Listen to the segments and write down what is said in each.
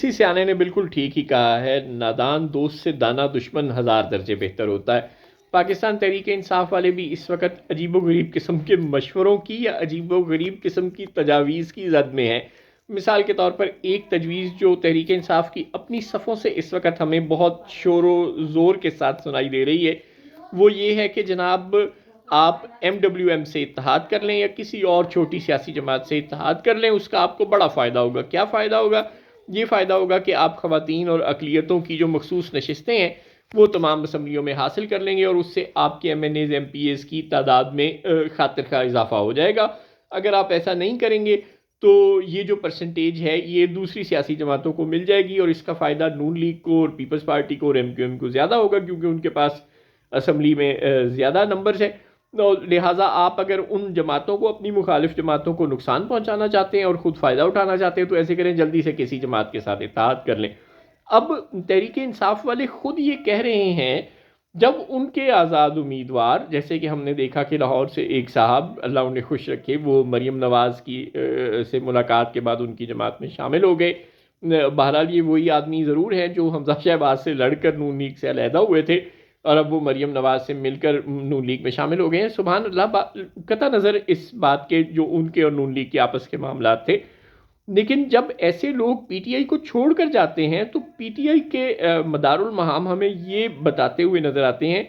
किसी सियाने ने बिल्कुल ठीक ही कहा है, नादान दोस्त से दाना दुश्मन हज़ार दर्जे बेहतर होता है। पाकिस्तान तहरीक इंसाफ वाले भी इस वक्त अजीबोगरीब किस्म के मशवरों की या अजीबोगरीब किस्म की तजावीज़ की जद में है। मिसाल के तौर पर एक तजवीज़ जो तहरीक इंसाफ की अपनी सफ़ों से इस वक्त हमें बहुत शोर ज़ोर के साथ सुनाई दे रही है, वो ये है कि जनाब आप MWM से इत्तेहाद कर लें या किसी और छोटी सियासी जमात से इत्तेहाद कर लें, उसका आपको बड़ा फ़ायदा होगा। क्या फ़ायदा होगा? ये फ़ायदा होगा कि आप ख़वातीन और अक़लियतों की जो मखसूस नशिस्तें हैं वो तमाम असम्बलियों में हासिल कर लेंगे और उससे आपके MNAs MPAs की तादाद में खातिर का इजाफा हो जाएगा। अगर आप ऐसा नहीं करेंगे तो ये जो परसेंटेज है ये दूसरी सियासी जमातों को मिल जाएगी और इसका फ़ायदा नून लीग को और पीपल्स पार्टी को और MQM को ज़्यादा होगा, क्योंकि उनके पास असम्बली में ज़्यादा नंबर्स हैं। तो लिहाजा आप अगर उन जमातों को, अपनी मुखालिफ जमातों को नुकसान पहुंचाना चाहते हैं और ख़ुद फ़ायदा उठाना चाहते हैं तो ऐसे करें, जल्दी से किसी जमात के साथ इत्तेहाद कर लें। अब तहरीक इंसाफ वाले ख़ुद ये कह रहे हैं, जब उनके आज़ाद उम्मीदवार, जैसे कि हमने देखा कि लाहौर से एक साहब, अल्लाह उन्हें खुश रखे, वो मरीम नवाज़ की से मुलाकात के बाद उनकी जमात में शामिल हो गए। बहरहाल ये वही आदमी ज़रूर हैं जो हमजा शहबाज से लड़कर नून लीग से अलहदा हुए थे और अब वो मरीम नवाज़ से मिलकर नून लीग में शामिल हो गए हैं। सुभान अल्लाह, कता नज़र इस बात के जो उनके और नून लीग के आपस के मामलात थे, लेकिन जब ऐसे लोग PTI को छोड़ कर जाते हैं तो PTI के मदारुल महाम हमें ये बताते हुए नज़र आते हैं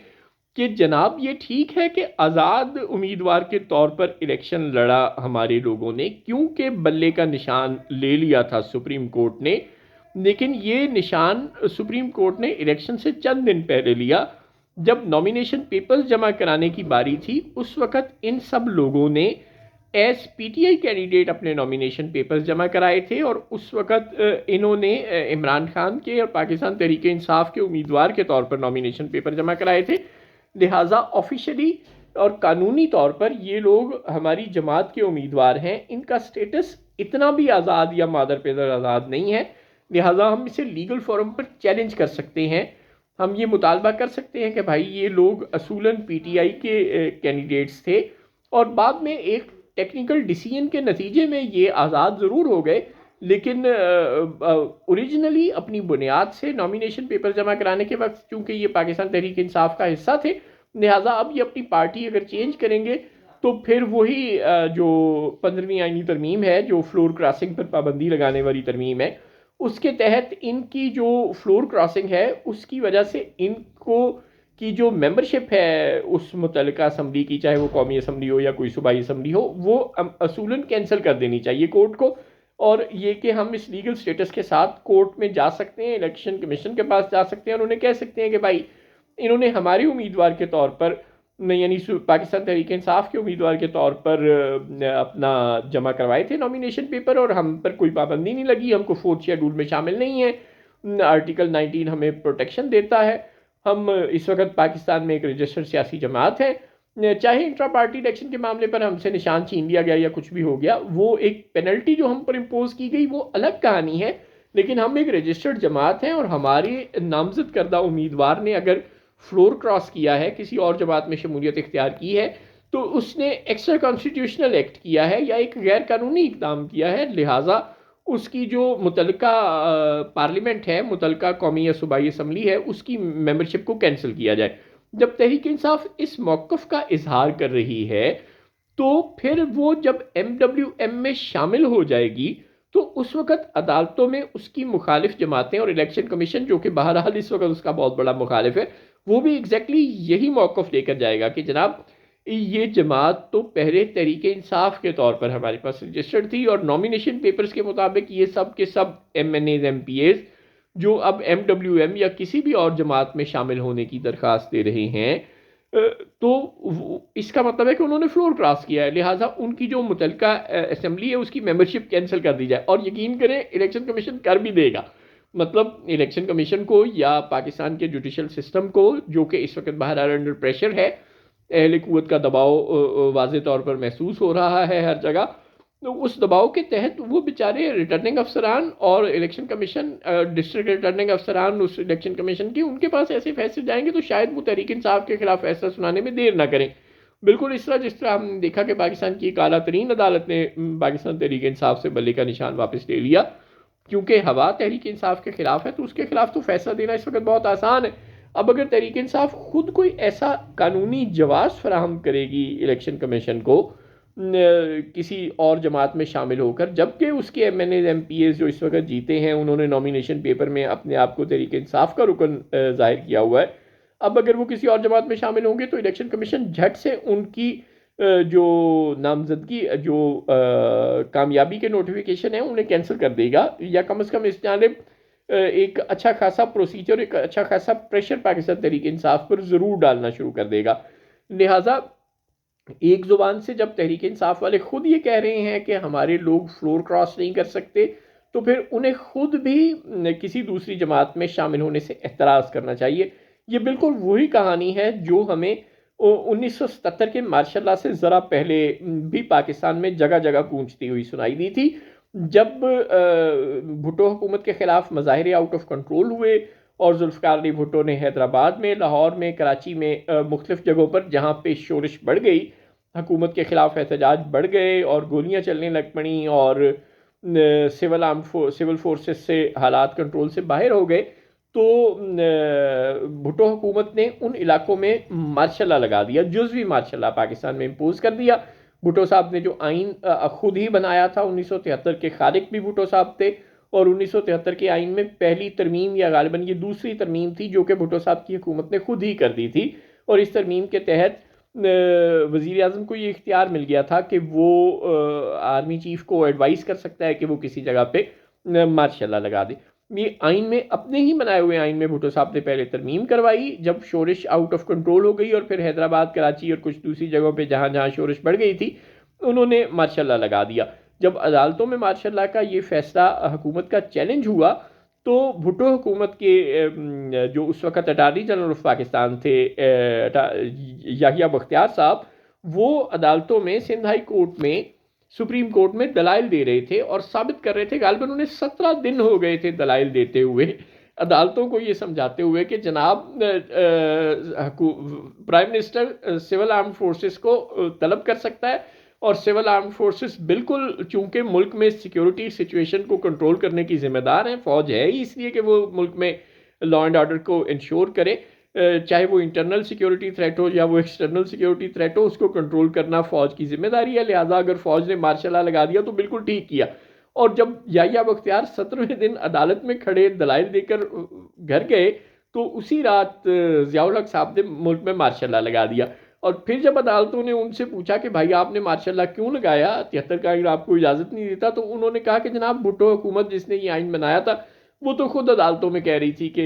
कि जनाब ये ठीक है कि आज़ाद उम्मीदवार के तौर पर इलेक्शन लड़ा हमारे लोगों ने, क्योंकि बल्ले का निशान ले लिया था सुप्रीम कोर्ट ने, लेकिन ये निशान सुप्रीम कोर्ट ने इलेक्शन से चंद दिन पहले लिया। जब नॉमिनेशन पेपर्स जमा कराने की बारी थी उस वक़्त इन सब लोगों ने एस PTI कैंडिडेट अपने नॉमिनेशन पेपर्स जमा कराए थे और उस वक़्त इन्होंने इमरान खान के और पाकिस्तान तहरीक इंसाफ के उम्मीदवार के तौर पर नॉमिनेशन पेपर जमा कराए थे। लिहाजा ऑफिशियली और कानूनी तौर पर ये लोग हमारी जमात के उम्मीदवार हैं। इनका स्टेटस इतना भी आज़ाद या मादर पेदर आज़ाद नहीं है, लिहाजा हम इसे लीगल फोरम पर चैलेंज कर सकते हैं। हम ये मुतालबा कर सकते हैं कि भाई ये लोग असूलन PTI के कैंडिडेट्स थे और बाद में एक टेक्निकल डिसीजन के नतीजे में ये आज़ाद ज़रूर हो गए, लेकिन ओरिजिनली अपनी बुनियाद से नॉमिनेशन पेपर जमा कराने के वक्त चूँकि ये पाकिस्तान तहरीक इंसाफ का हिस्सा थे, लिहाजा अब ये अपनी पार्टी अगर चेंज करेंगे तो फिर वही जो 15वीं आईनी तरमीम है, जो फ्लोर क्रॉसिंग पर पाबंदी लगाने वाली तरमीम है, उसके तहत इनकी जो फ्लोर क्रॉसिंग है उसकी वजह से इनको की जो मेंबरशिप है उस मुतल्लिका असम्बली की, चाहे वो कौमी असम्बली हो या कोई सूबाई असम्बली हो, वो असूलन कैंसिल कर देनी चाहिए कोर्ट को। और ये कि हम इस लीगल स्टेटस के साथ कोर्ट में जा सकते हैं, इलेक्शन कमीशन के पास जा सकते हैं और उन्हें कह सकते हैं कि भाई इन्होंने हमारे उम्मीदवार के तौर पर, यानी पाकिस्तान तहरीक इंसाफ के उम्मीदवार के तौर पर अपना जमा करवाए थे नॉमिनेशन पेपर और हम पर कोई पाबंदी नहीं लगी, हमको 4th शेड्यूल में शामिल नहीं है, आर्टिकल 19 हमें प्रोटेक्शन देता है, हम इस वक्त पाकिस्तान में एक रजिस्टर्ड सियासी जमात है, चाहे इंट्रा पार्टी इलेक्शन के मामले पर हमसे निशान छीन लिया गया या कुछ भी हो गया, वो एक पेनल्टी जो हम पर इम्पोज की गई वो अलग कहानी है, लेकिन हम एक रजिस्टर्ड जमात हैं और हमारे नामजद करदा उम्मीदवार ने अगर फ्लोर क्रॉस किया है, किसी और जमात में शमूलियत इख्तियार की है, तो उसने एक्स्ट्रा कॉन्स्टिट्यूशनल एक्ट किया है या एक गैर कानूनी इकदाम किया है, लिहाजा उसकी जो मुतल्लिका पार्लियामेंट है, मुतल्लिका कौमी या सूबाई असम्बली है, उसकी मेंबरशिप को कैंसिल किया जाए। जब तहरीक इंसाफ इस मौक़िफ़ का इजहार कर रही है तो फिर वो जब MWM में शामिल हो जाएगी तो उस वक़्त अदालतों में उसकी मुखालिफ जमातें और इलेक्शन कमीशन, जो कि बहरहाल इस वक्त उसका बहुत बड़ा मुखालिफ है, वो भी एग्जैक्टली यही मौक़िफ़ लेकर जाएगा कि जनाब ये जमात तो पहले तहरीक इंसाफ के तौर पर हमारे पास रजिस्टर्ड थी और नॉमिनेशन पेपर्स के मुताबिक ये सब के सब MNAs MPAs जो अब MWM या किसी भी और जमात में शामिल होने की दरख्वास्त दे रहे हैं, तो इसका मतलब है कि उन्होंने फ्लोर क्रॉस किया है, लिहाजा उनकी जो मुतल्लिका असम्बली है उसकी मेंबरशिप कैंसिल कर दी जाए। और यकीन करें इलेक्शन कमीशन कर भी देगा, मतलब इलेक्शन कमीशन को या पाकिस्तान के जुडिशल सिस्टम को, जो कि इस वक्त बाहर अंडर प्रेशर है, अहले कुव्वत का दबाव वाज़े तौर पर महसूस हो रहा है हर जगह, तो उस दबाव के तहत वो बेचारे रिटर्निंग अफसरान और इलेक्शन कमीशन, डिस्ट्रिक्ट रिटर्निंग अफसरान उस इलेक्शन कमीशन की, उनके पास ऐसे फैसले जाएंगे तो शायद वो तहरीक इंसाफ के खिलाफ फैसला सुनाने में देर ना करें। बिल्कुल इस तरह जिस तरह हमने देखा कि पाकिस्तान की एक आला तरीन अदालत ने पाकिस्तान तहरीक इंसाफ से बल्ले का निशान वापस ले लिया, क्योंकि हवा तहरीक इंसाफ के खिलाफ है तो उसके खिलाफ तो फैसला देना इस वक्त बहुत आसान है। अब अगर तहरीक इंसाफ खुद कोई ऐसा कानूनी जवाब फराहम करेगी इलेक्शन कमीशन को किसी और जमात में शामिल होकर, जबकि उसके एमएनए एमपीएस जो इस वक्त जीते हैं उन्होंने नॉमिनेशन पेपर में अपने आप को तहरीक इंसाफ का रुकन जाहिर किया हुआ है, अब अगर वो किसी और जमात में शामिल होंगे तो इलेक्शन कमीशन झट से उनकी जो नामजदगी जो कामयाबी के नोटिफिकेशन है उन्हें कैंसिल कर देगा, या कम से कम इस जानिब एक अच्छा खासा प्रोसीजर, एक अच्छा खासा प्रेशर पाकिस्तान तहरीक इंसाफ पर ज़रूर डालना शुरू कर देगा। लिहाजा एक ज़ुबान से जब तहरीक इंसाफ वाले खुद ये कह रहे हैं कि हमारे लोग फ्लोर क्रॉस नहीं कर सकते, तो फिर उन्हें खुद भी किसी दूसरी जमात में शामिल होने से एतराज़ करना चाहिए। ये बिल्कुल वही कहानी है जो हमें 1977 के मार्शल लॉ से ज़रा पहले भी पाकिस्तान में जगह जगह गूंजती हुई सुनाई दी थी, जब भुट्टो हुकूमत के ख़िलाफ़ मज़ाहिरे आउट ऑफ कंट्रोल हुए और जुल्फ़िकार अली भुट्टो ने हैदराबाद में, लाहौर में, कराची में मुख्तलिफ़ जगहों पर जहाँ पे शोरिश बढ़ गई, हुकूमत के ख़िलाफ़ एहतजाज बढ़ गए और गोलियाँ चलने लग पड़ी और सिविल फोर्सेस से हालात कंट्रोल से बाहर हो गए, तो भुट्टो हुकूमत ने उन इलाकों में मार्शल लॉ लगा दिया, जुज़वी मार्शल लॉ पाकिस्तान में इम्पोज कर दिया। भुट्टो साहब ने जो आइन खुद ही बनाया था, 1973 के खालिक भी भुट्टो साहब थे, और 1973 के आइन में पहली तरमीम या गालिबन ये दूसरी तरमीम थी जो कि भुट्टो साहब की हुकूमत ने खुद ही कर दी थी, और इस तरमीम के तहत वज़ीर आज़म को ये इख्तियार मिल गया था कि वो आर्मी चीफ को एडवाइस कर सकता है कि वो किसी जगह पे मार्शल लॉ लगा दे। ये आइन में, अपने ही बनाए हुए आइन में भुट्टो साहब ने पहले तरमीम करवाई जब शोरिश आउट ऑफ कंट्रोल हो गई, और फिर हैदराबाद, कराची और कुछ दूसरी जगहों पे जहाँ जहाँ शोरिश बढ़ गई थी उन्होंने मार्शल लॉ लगा दिया। जब अदालतों में मार्शल लॉ का ये फैसला हुकूमत का चैलेंज हुआ तो भुट्टो हुकूमत के जो उस वक़्त अटार्नी जनरल ऑफ पाकिस्तान थे याहिया बख्तियार साहब, वो अदालतों में, सिंध हाई कोर्ट में, सुप्रीम कोर्ट में दलाइल दे रहे थे और साबित कर रहे थे। गालिबन उन्हें 17 दिन हो गए थे दलाइल देते हुए, अदालतों को ये समझाते हुए कि जनाब prime minister civil arm forces को तलब कर सकता है, और सिविल आर्म फोर्सेस बिल्कुल चूंकि मुल्क में सिक्योरिटी सिचुएशन को कंट्रोल करने की जिम्मेदार हैं, फ़ौज है ही इसलिए कि वो मुल्क में लॉ एंड ऑर्डर को इंश्योर करे, चाहे वो इंटरनल सिक्योरिटी थ्रेट हो या वो एक्सटर्नल सिक्योरिटी थ्रेट हो, उसको कंट्रोल करना फ़ौज की जिम्मेदारी है। लिहाजा अगर फ़ौज ने मार्शल लॉ लगा दिया तो बिल्कुल ठीक किया। और जब याहिया बख्तियार 17वें दिन अदालत में खड़े दलाइल देकर घर गए तो उसी रात ज़ियाउल हक साहब ने मुल्क में मार्शल लॉ लगा दिया। और फिर जब अदालतों ने उनसे पूछा कि भाई आपने मार्शल लॉ क्यों लगाया, 73 का आइन आपको इजाज़त नहीं देता, तो उन्होंने कहा कि जनाब भुट्टो हुकूमत जिसने ये आइन बनाया था वो तो खुद अदालतों में कह रही थी कि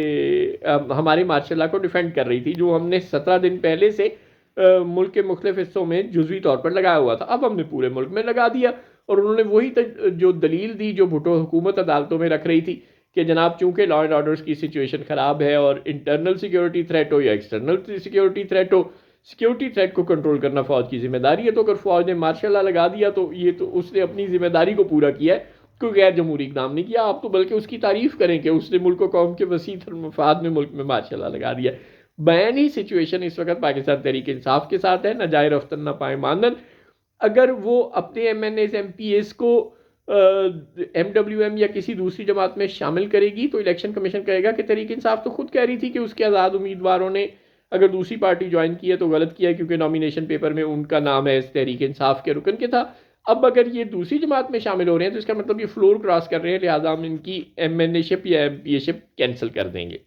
हमारे मार्शल लॉ को डिफेंड कर रही थी, जो हमने 17 दिन पहले से मुल्क के मुख्तलिफ हिस्सों में जुज़वी तौर पर लगाया हुआ था, अब हमने पूरे मुल्क में लगा दिया। और उन्होंने वही जो दलील दी जो भुट्टो हुकूमत अदालतों में रख रही थी कि जनाब चूंकि लॉ एंड ऑर्डर्स की सिचुएशन ख़राब है और इंटरनल सिक्योरिटी थ्रेट हो या एक्सटर्नल सिक्योरिटी थ्रेट हो, सिक्योरिटी थ्रेट को कंट्रोल करना फ़ौज की जिम्मेदारी है, तो अगर फ़ौज ने मार्शल लॉ लगा दिया तो ये तो उसने अपनी जिम्मेदारी को पूरा किया है, कोई गैर जमहूरी इक़दाम नहीं किया। आप तो बल्कि उसकी तारीफ़ करें कि उसने मुल्क व कौम के वसी मफाद में मुल्क में मार्शल लॉ लगा दिया। बयान ही सिचुएशन इस वक्त पाकिस्तान तहरीक इंसाफ के साथ है, न जाए रफ्तन न पाए मानन। अगर वो अपने MNAs MPAs को MWM या किसी दूसरी जमात में शामिल करेगी तो इलेक्शन कमीशन कहेगा कि तहरीक इंसाफ तो खुद कह रही थी कि उसके आज़ाद उम्मीदवारों ने अगर दूसरी पार्टी ज्वाइन की है तो गलत किया है, क्योंकि नॉमिनेशन पेपर में उनका नाम है इस तहरीक इंसाफ के रुकन के था। अब अगर ये दूसरी जमात में शामिल हो रहे हैं तो इसका मतलब ये फ्लोर क्रॉस कर रहे हैं, लिहाजा हम इनकी MNA शिप या MPA शिप कैंसिल कर देंगे।